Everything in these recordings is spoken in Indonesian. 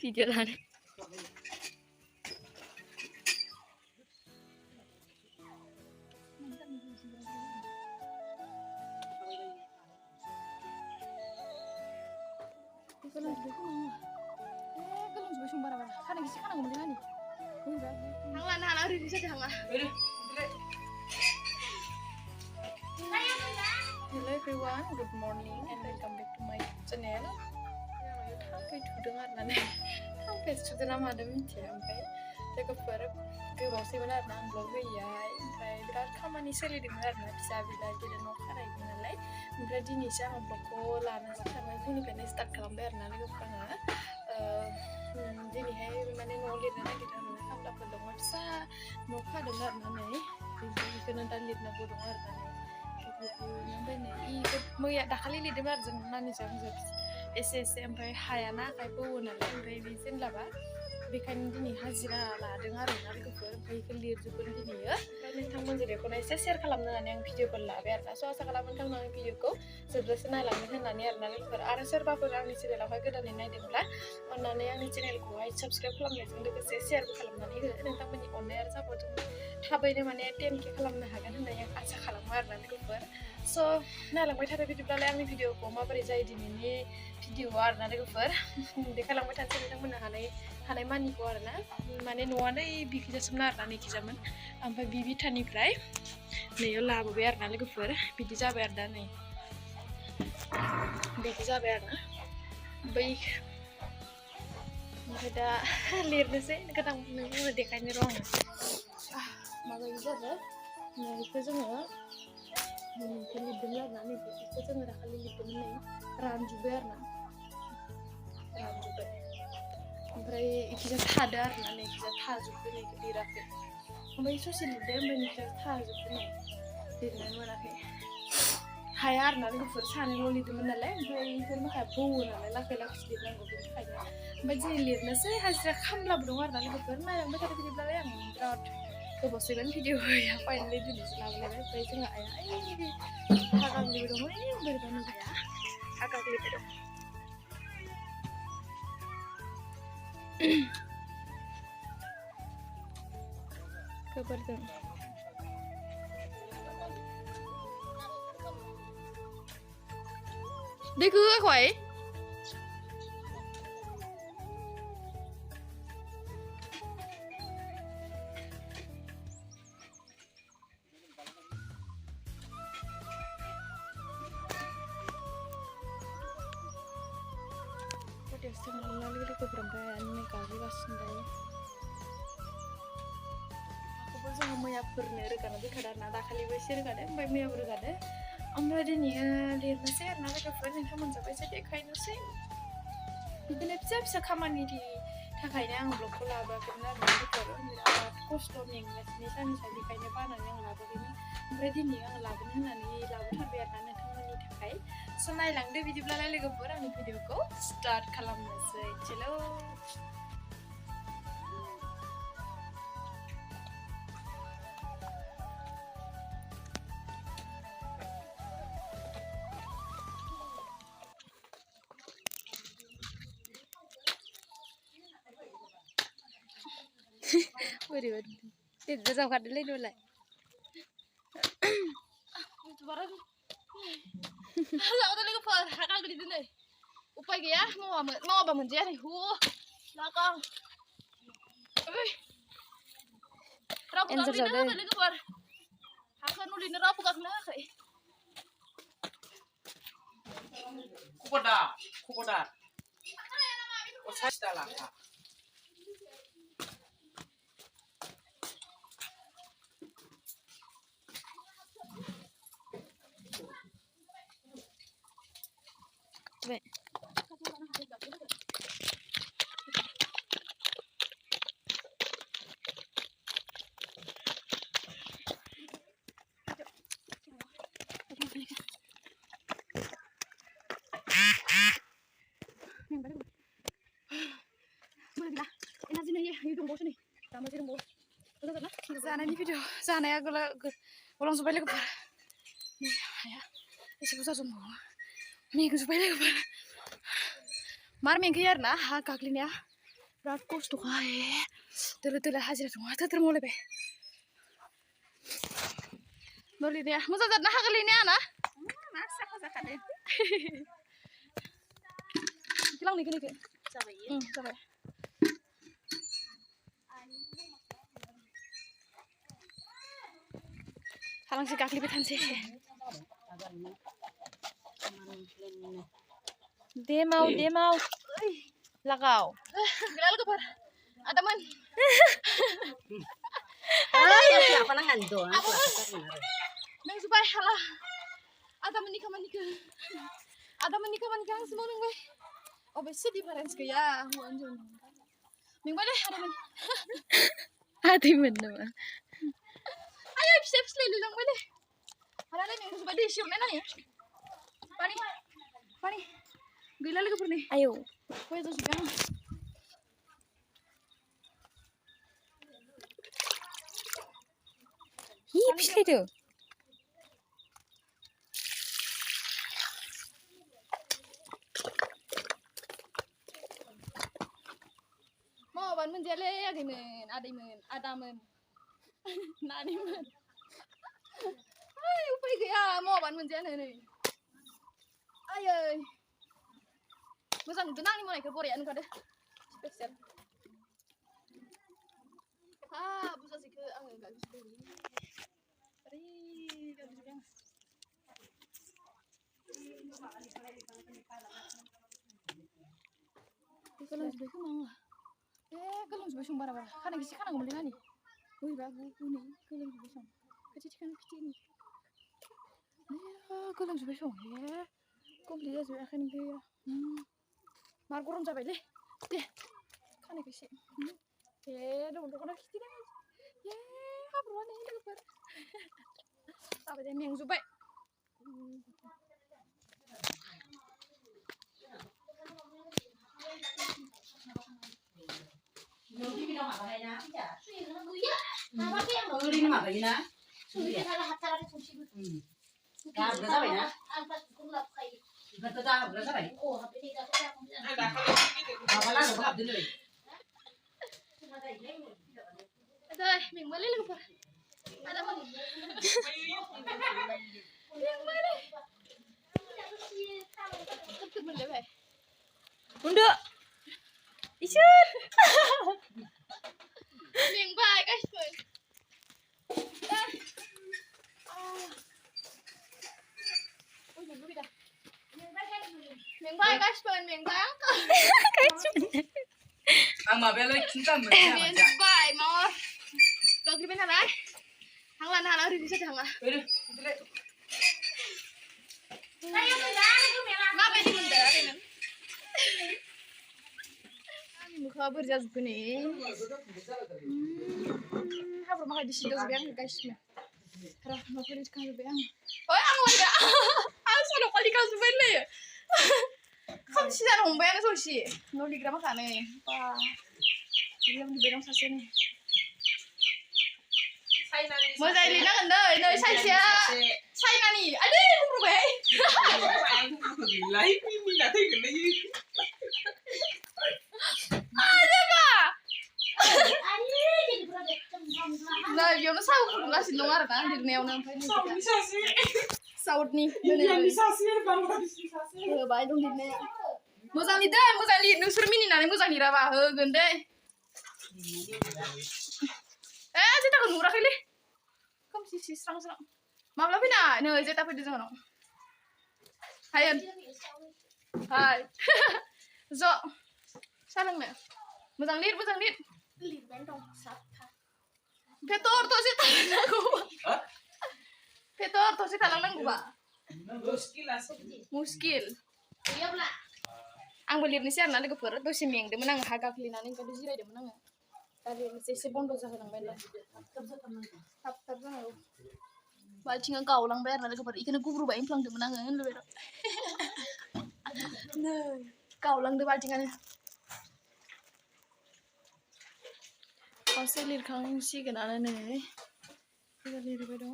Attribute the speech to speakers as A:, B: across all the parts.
A: video lain. Kalau sebelum sumber apa? Karena gisi kan ngomong dengan ini. Hanglah udah bisa hanglah. Hello everyone, good morning and welcome back to my channel. Sampai dengar nane, sampai sudah lama ada minta sampai tegur ke bawah benar nang blog ya, sampai berat kamani seli dengar nana bisa bila jadi nokara ini nalai, berat ini saya blog lana sama ini kan start kalamber nane kepala, jadi hai mana nulis nana kita nana kam dapat dengar sa nokara dengar nane, ini kena dalit nak dengar nane. Nyampe nih, mau ya dah kali ini dengar jangan nih jangan sampai hayana kayak pun ada sampai bisin lah pak. Bikin gini hajira lah dengar nari kufur, bikin lihat juga gini ya. Kalian tanggung jadi aku nanya share kalam dengan yang video berlah biar tak soal kalam tentang yang video ko sederhana lah nih nanya nari kufur. Ada serba pun yang di sini lah kayak dan ini dengar. Nanya yang di channel ko, subscribe kalam ya jangan lupa share kalam nani itu tentang banyak owner support. Tapi ini mana yang ke kalam nah kan nanya yang asal kalam nari kufur. So, nah lang kita video berlah yang video ko mau beri jadi ini video nari kufur. Dekat lang kita cerita mana halai mani ko arna mane nuwana biki jasmnar nani kijaman ampa bibi tani krai ne yo labo ber na lego fur bidi ja ber da ne bidi ja ber na baik ada lir ne se kadang ne dekani rong maga ija da ne itu jonga kali dengar nani itu jonga kali itu ne ranju ber na ranju ber Omprai ikija thadar nane ikija thaju pune ke dirake. Omprai social media men ikija thaju pune dirane marake. Hayar nane ko fursane loli de manale omprai ikir maka bu nane lake sidi nango bin khaya. Baji lirna se hasra khamla brungar nane ko furna yang maka video bla yang dot ko bosiban video ya finally di selama lele omprai singa aya ini hakak di video ini berbanu ya. Hakak di video. Kabar dong. Đây cứ khỏe. Dia sedang lalu ke perempuan ini kali wasndai. Aku pun sama maya berner karena di kadar nada kali besir kada, mbak maya berkada. Amra di ni lihat nasi nada ke friend yang kamu sampai saya kain nasi. Bila bisa kaman di takainya yang blok pula benar nanti kalau melihat kostum yang nasi sana saya kainnya panas yang labu ini. Amra di ni yang labu ni labu terbiar nanti kamu ni takai. Senai lang deh video belakang lagi berang di video ko start kalam nasi celo. Beri. Itu jauh kada lagi dulu. Itu barang. Halo, udah lagi per, hakal gede deh. Upay gaya, mau apa menjadi nih? Belakang. Rapu kami dah udah lagi per. Hakal nulin rapu kami dah kayak.
B: Kupoda. Oh, saya sudah lah.
A: Baik. Sana ini video, sana ya kalau supaya lagi par, nih ya, isi pusat semua, nih supaya lagi par, mar minggu ya na, kaklin ya, Berat kos tuh kayak. Terus hasil semua mulai be. Noli dia, masa tak nak kali ini ana?
B: Masak kade.
A: Kilang nih kini.
B: Sabai.
A: Sampai. Halang si kaki lipitan sih. Dia mau. Lagau. Gila lu par. Ada man.
B: Siapa nang ando?
A: Nang supaya halah. Ada menikah. Ada menikah semua nang gue. Oh besok di parents ke ya, anjing. Ning boleh ada man. Hati mana? Ayo bisa selalu lang boleh. Hala na ning supaya di show na ya. Pani. Gila lagi pernah. Ayo. Kue tuh sekarang. Ih, bisa itu. Mau ban menjale ya gimana? Adamen. Nadimen. Ay, upay kaya mau ban menjale nih. Ayo. Masa tenang nih mau naik ke Korea kan deh. Spesial. Bisa sih ke enggak bisa beli. Enggak bisa bang. Kalau sebaiknya mau lah. Kalau sebaiknya bara-bara. Kan gisi kan ngomongin ani. Wih, bagus nih. Kalau sebaiknya. Kecil kan kecil nih. Kalau sebaiknya ya. Kok beli aja akan dia. Mar kurang sampai deh. Deh. Kan gisi. Udah kena kecil kan. Apa nih ini lebar. Apa dia yang supaya. Aduh, ming balik lagi par. Ada mana? Yang mana? Tetap boleh bay. Untuk. Isyur. Ming bay guys pun. Ming bay guys pun ming bay angkat.
B: Ang mabelo kinta mo.
A: Ming bay mau. Kau kira mana bay? Hanglan halau di bisa hangla.
B: Pero, dile.
A: Ayo sudah, aku melang. Ngapain di bunda ini? Muka berjas gini. Apa makan di sini sebeang guys? Rah, mau pergi ke sebeang. Oh, ang wala. Ang solo kali kau sebeang le. Kamu sih ada umbayang so sih. Nol digram kan nih. Wah. Dia di bedong sase nih. Mau saya lihat kan deh, no saya nani, ada yang berubah.
B: Live ini nanti gini.
A: Ada pak. Nah, dia masa aku nggak sih dengar kan di dunia orang lain.
B: Bisa sih.
A: Saud nih.
B: Bisa sih, baru bisa sih.
A: Baik dong di dunia. Mau lihat, nusur mini nani mau lihat apa? Gende. Aja tak murah kali. Kamu sih serang. Maaf tapi nah, nih aja tapi di sana. Hai. Hai. Zo. Salang nih. Mau lihat. Lihat bentong sapa. Petor tuh sih talang aku. Petor tuh sih talang nang gua. Muskil. Iya pula. Ang beliau ni siapa nanti keper tuh si mieng dia menang harga kelinanin kalau jirai dia menang. Tadi si bondo sa nang benda. Tap sana. Bacing kau ulang bayar nanti keper ikan aku berubah implang dia menang kan lu beda. Nah, kau ulang dia bacingannya. Pasti lihat kang si kenapa nih? Kita lihat beda.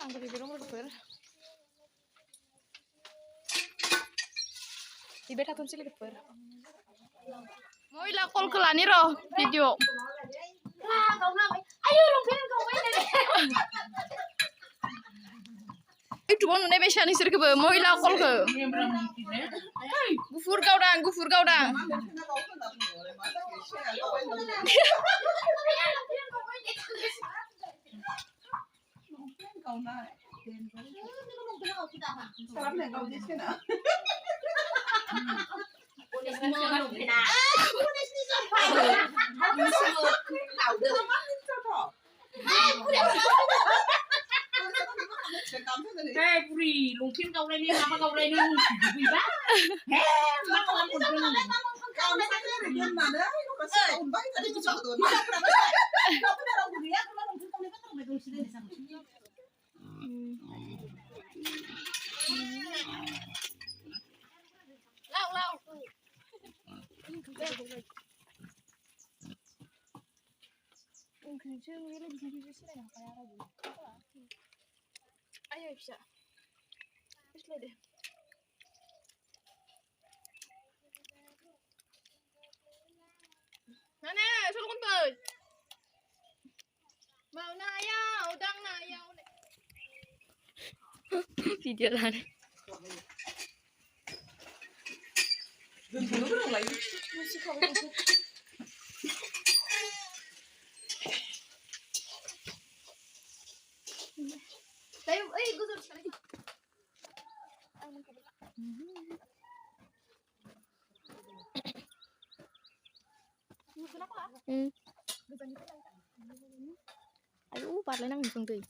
A: Angkat beda mau keper. Di beda tuh sih keper. Mau ilah call ke lani roh video. Itu mau nune besan isir ke mau ilah call ke. Gufur kau dang.
B: Hei puri, lungkin kau ini apa kau ini lungkin ba? Hei, mak lam pun pun. Kau nak kerja di mana? Kau kasih kau bayi tadi tu cakap tu. Kau tu dah orang dia, kau nak lungkin kau ni kan orang betul sih ni sama.
A: Lau. Ayo bisa. Bisa deh. Mana? Suruh kumpul. Mau nayau, udang nayau. Video lah. Masih kau. Tayo, gusto ko lagi. Ayo, parlay nang isang tuh.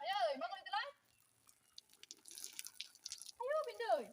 A: Ayo, makan itu lah. Ayo, pindoy.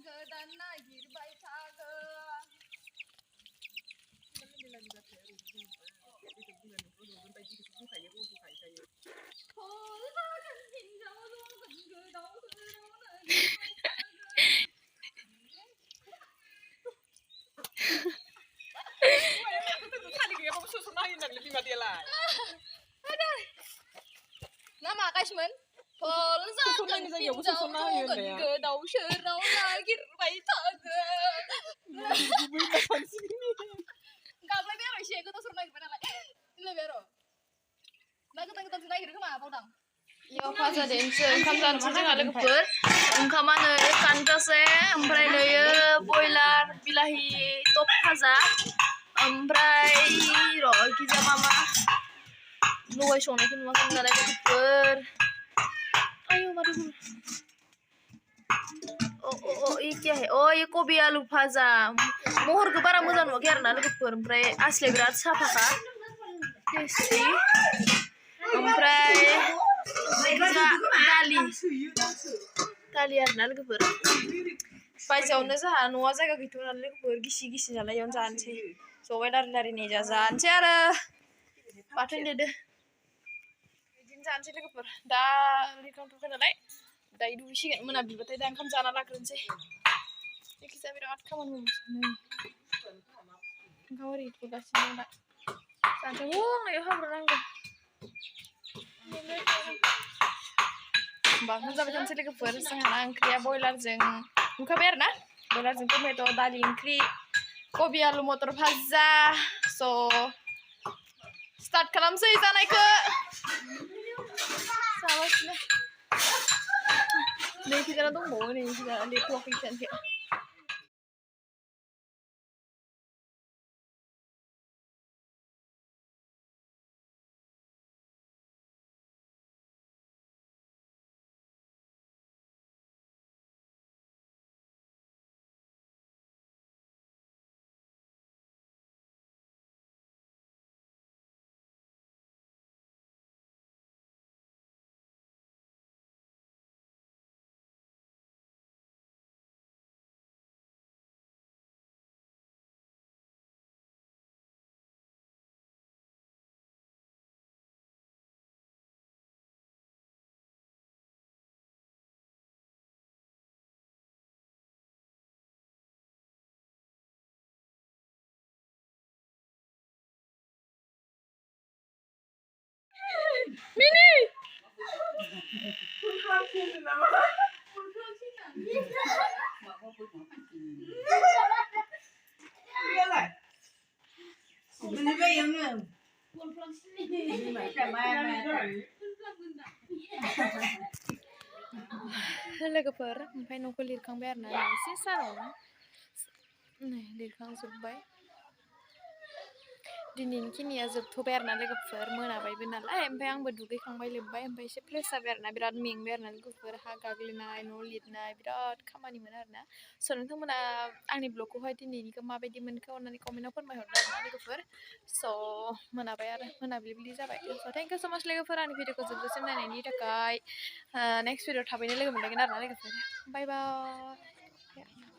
A: Gedan lagi baik saga. Nama Kashman. Phol ra cần tìm dấu vô gần cờ đầu sơ rau la ghiết bay saga. Enggak boleh beres ya, gue tuh suruh lagi pada lagi. Ini bero. Nah, kita sudah akhir kemana, Paudang? Yo, pas ada income dan macam ada kepur. Income mana kanjase, ompray naya boiler bilahi top haza, ompray roh kita mama. Nuai soalnya kan makan ada kepur. Ayo, mari. Oh, ini क्या है? Oh, ये कोबी आलू भाजा. मोहर के बारा मजा नङा आरो ना लोगोफोर. ओमफ्राय आसले बिराद साफाखा. टेस्टि. ओमफ्राय दालि आरो ना लोगोफोर. बायजोआवनो जोंहा न'आ जायगा गैथ'आ नालाय लोगोफोर गिसि नालाय इयावनो जानोसै. जबाय लारि जानोसै आरो बाथोन देदो. बिदिनो जानोसै लोगोफोर. दा रिकाउन्टफोर नालाय दायो दुगैसिगोन मोनाबिलिबाथाय दा ओंखाम जाना लाग्रोनोसै जायखिजाया बिराद खामानि मावगासिनो ओंखाम ओरै खुरगासिनो दा जानोसै आंनायाव हाब्रु नांगौ होमबा ओंखाम जाबाय थानोसै लोगोफोर जोंहाना ओंख्रिया बयलारजों नुखाबाय आरो ना बयलारजों टमेट' दालि ओंख्रि कबि आलु मटर भाजा स' स्टार्ट खालामसै जानायखौ जागासिनो Đây thì cái đó đúng bộ này thì là để thuộc cái chuyện kia लोगोफोर ओमफ्राय न'खौ लिरखांबाय आरोना एसे सानावनो नै लिरखांजोब्बाय दिनैनि खिनिया जोबथ'बाय आरोना लोगोफोर मोनाबायबो नालाय ओमफ्राय आंबो दुगैखांबाय लोबबाय ओमफ्राय एसे फ्रेस जाबाय आरोना बिराद मेंबाय आरोना लोगोफोर हा गाग्लिनाय न' लिरनाय बिराद खामानिमोन आरोना स' नोंथांमोना आंनि ब्लगखौहाय दिनैनिखौ माबायदि मोनखो अननानै कमेन्टाव फोरमायहरदो आरोना लोगोफोर स' मोनाबाय आरो मोनाबिलि जाबाय स' थेंक इउ स' माच लोगोफोर आंनि भिडिअखौ जोबजासिम नायनायनि थाखाय नेक्स्ट भिडिअ थाबैनो लोगो मोनलायगोन आरोना लोगोफोर बाय बाय